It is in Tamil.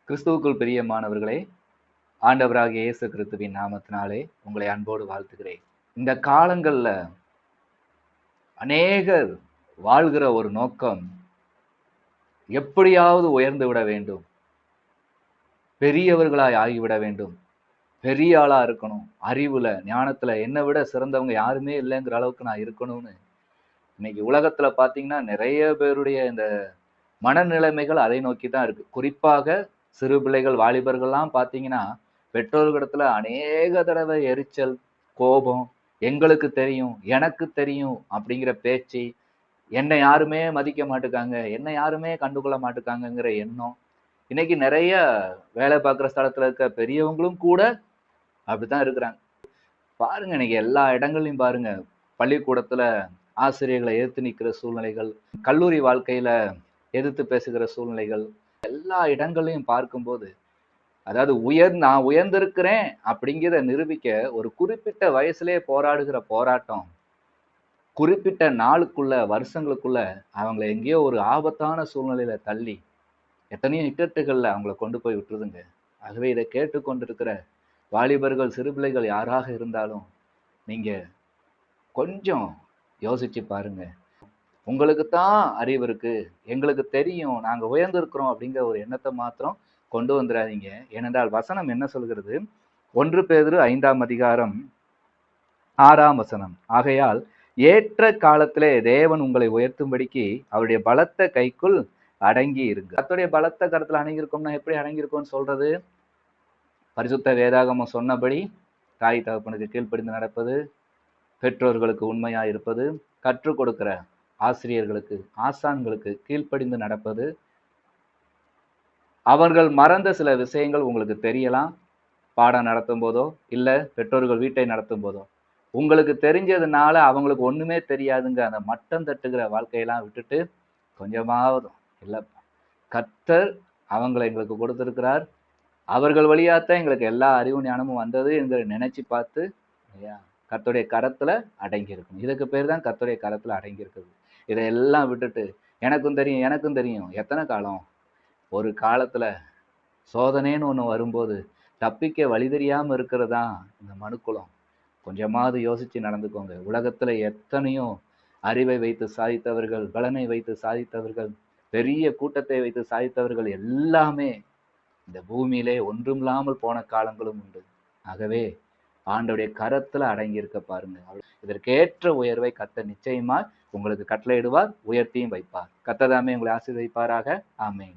கிறிஸ்துவுக்குள் பிரியமானவர்களே, ஆண்டவராகிய இயேசு கிறிஸ்துவின் நாமத்தினாலே உங்களை அன்போடு வாழ்த்துகிறேன். இந்த காலங்கள்ல அநேகர் வாழ்கிற ஒரு நோக்கம், எப்படியாவது உயர்ந்து விட வேண்டும், பெரியவர்களாய் ஆகிவிட வேண்டும், பெரிய ஆளா இருக்கணும், அறிவுல ஞானத்துல என்னை விட சிறந்தவங்க யாருமே இல்லைங்கிற அளவுக்கு நான் இருக்கணும்னு இன்னைக்கு உலகத்துல பாத்தீங்கன்னா நிறைய பேருடைய இந்த மனநிலைமைகள் அதை நோக்கி தான் இருக்கு. குறிப்பாக சிறு பிள்ளைகள், வாலிபர்கள்லாம் பாத்தீங்கன்னா பெற்றோர்களிடத்துல அநேக தடவை எரிச்சல், கோபம், எங்களுக்கு தெரியும், எனக்கு தெரியும் அப்படிங்கிற பேச்சு, என்னை யாருமே மதிக்க மாட்டுக்காங்க, என்னை யாருமே கண்டுகொள்ள மாட்டுக்காங்கங்கிற எண்ணம். இன்னைக்கு நிறைய வேலை பார்க்குற ஸ்தலத்துல இருக்க பெரியவங்களும் கூட அப்படித்தான் இருக்கிறாங்க. பாருங்க, இன்னைக்கு எல்லா இடங்கள்லயும் பாருங்க, பள்ளிக்கூடத்துல ஆசிரியர்களை எதிர்த்து நிற்கிற சூழ்நிலைகள், கல்லூரி வாழ்க்கையில எதிர்த்து பேசுகிற சூழ்நிலைகள், எல்லா இடங்களையும் பார்க்கும்போது, அதாவது நான் உயர்ந்திருக்கிறேன் அப்படிங்கிறத நிரூபிக்க ஒரு குறிப்பிட்ட வயசுலயே போராடுகிற போராட்டம், குறிப்பிட்ட நாளுக்குள்ள, வருஷங்களுக்குள்ள அவங்களை எங்கேயோ ஒரு ஆபத்தான சூழ்நிலையில தள்ளி எத்தனையோ இக்கட்டுகள்ல அவங்களை கொண்டு போய் விட்டுருதுங்க. ஆகவே இதை கேட்டுக்கொண்டிருக்கிற வாலிபர்கள், சிறுபிள்ளைகள் யாராக இருந்தாலும் நீங்க கொஞ்சம் யோசிச்சு பாருங்க. உங்களுக்கு தான் அறிவு இருக்கு, எங்களுக்கு தெரியும், நாங்க உயர்ந்திருக்கிறோம் அப்படிங்கிற ஒரு எண்ணத்தை மாத்திரம் கொண்டு வந்துடாதீங்க. ஏனென்றால் வசனம் என்ன சொல்கிறது? 1 பேதுரு 5ஆம் அதிகாரம் 6ஆம் வசனம். ஆகையால் ஏற்ற காலத்திலே தேவன் உங்களை உயர்த்தும்படிக்கு அவருடைய பலத்த கைக்குள் அடங்கி இருங்க. கர்த்தருடைய பலத்த கருத்துல அடங்கியிருக்கோம்னா எப்படி அடங்கியிருக்கோம்னு சொல்றது? பரிசுத்த வேதாகமம் சொன்னபடி தாய் தகப்பனுக்கு கீழ்ப்படிந்து நடப்பது, பெற்றோர்களுக்கு உண்மையா இருப்பது, கற்றுக் கொடுக்கிற ஆசிரியர்களுக்கு, ஆசான்களுக்கு கீழ்ப்படிந்து நடப்பது. அவர்கள் மறந்த சில விஷயங்கள் உங்களுக்கு தெரியலாம், பாடம் நடத்தும் போதோ இல்ல பெற்றோர்கள் வீட்டை நடத்தும் போதோ. உங்களுக்கு தெரிஞ்சதுனால அவங்களுக்கு ஒண்ணுமே தெரியாதுங்க அந்த மட்டம் தட்டுகிற வாழ்க்கையெல்லாம் விட்டுட்டு, கொஞ்சமாவது இல்ல, கர்த்தர் அவங்களை எங்களுக்கு கொடுத்திருக்கிறார், அவர்கள் வழியாத்தான் எங்களுக்கு எல்லா அறிவு ஞானமும் வந்தது என்கிற நினைச்சு பார்த்து கர்த்தருடைய கரத்துல அடங்கி இருக்கணும். இதுக்கு பேர் தான் கர்த்தருடைய கரத்துல அடங்கி இருக்குது. இதையெல்லாம் விட்டுட்டு எனக்கும் தெரியும், எனக்கும் தெரியும், எத்தனை காலம்? ஒரு காலத்துல சோதனைன்னு ஒண்ணு வரும்போது தப்பிக்க வழி தெரியாம இருக்கிறதா இந்த மனுக்குலம். கொஞ்சமாவது யோசிச்சு நடந்துக்கோங்க. உலகத்துல எத்தனையோ அறிவை வைத்து சாதித்தவர்கள், பலனை வைத்து சாதித்தவர்கள், பெரிய கூட்டத்தை வைத்து சாதித்தவர்கள் எல்லாமே இந்த பூமியிலே ஒன்றுமில்லாமல் போன காலங்களும் உண்டு. ஆகவே ஆண்டவருடைய கரத்துல அடங்கி இருக்க பாருங்க. இதற்கேற்ற உயர்வை கர்த்தர் நிச்சயமா உங்களுக்கு கட்டளையிடுவார், உயர்த்தியும் வைப்பார். கர்த்தர் தாமே உங்களை ஆசீர்வதிப்பாராக. ஆமென்.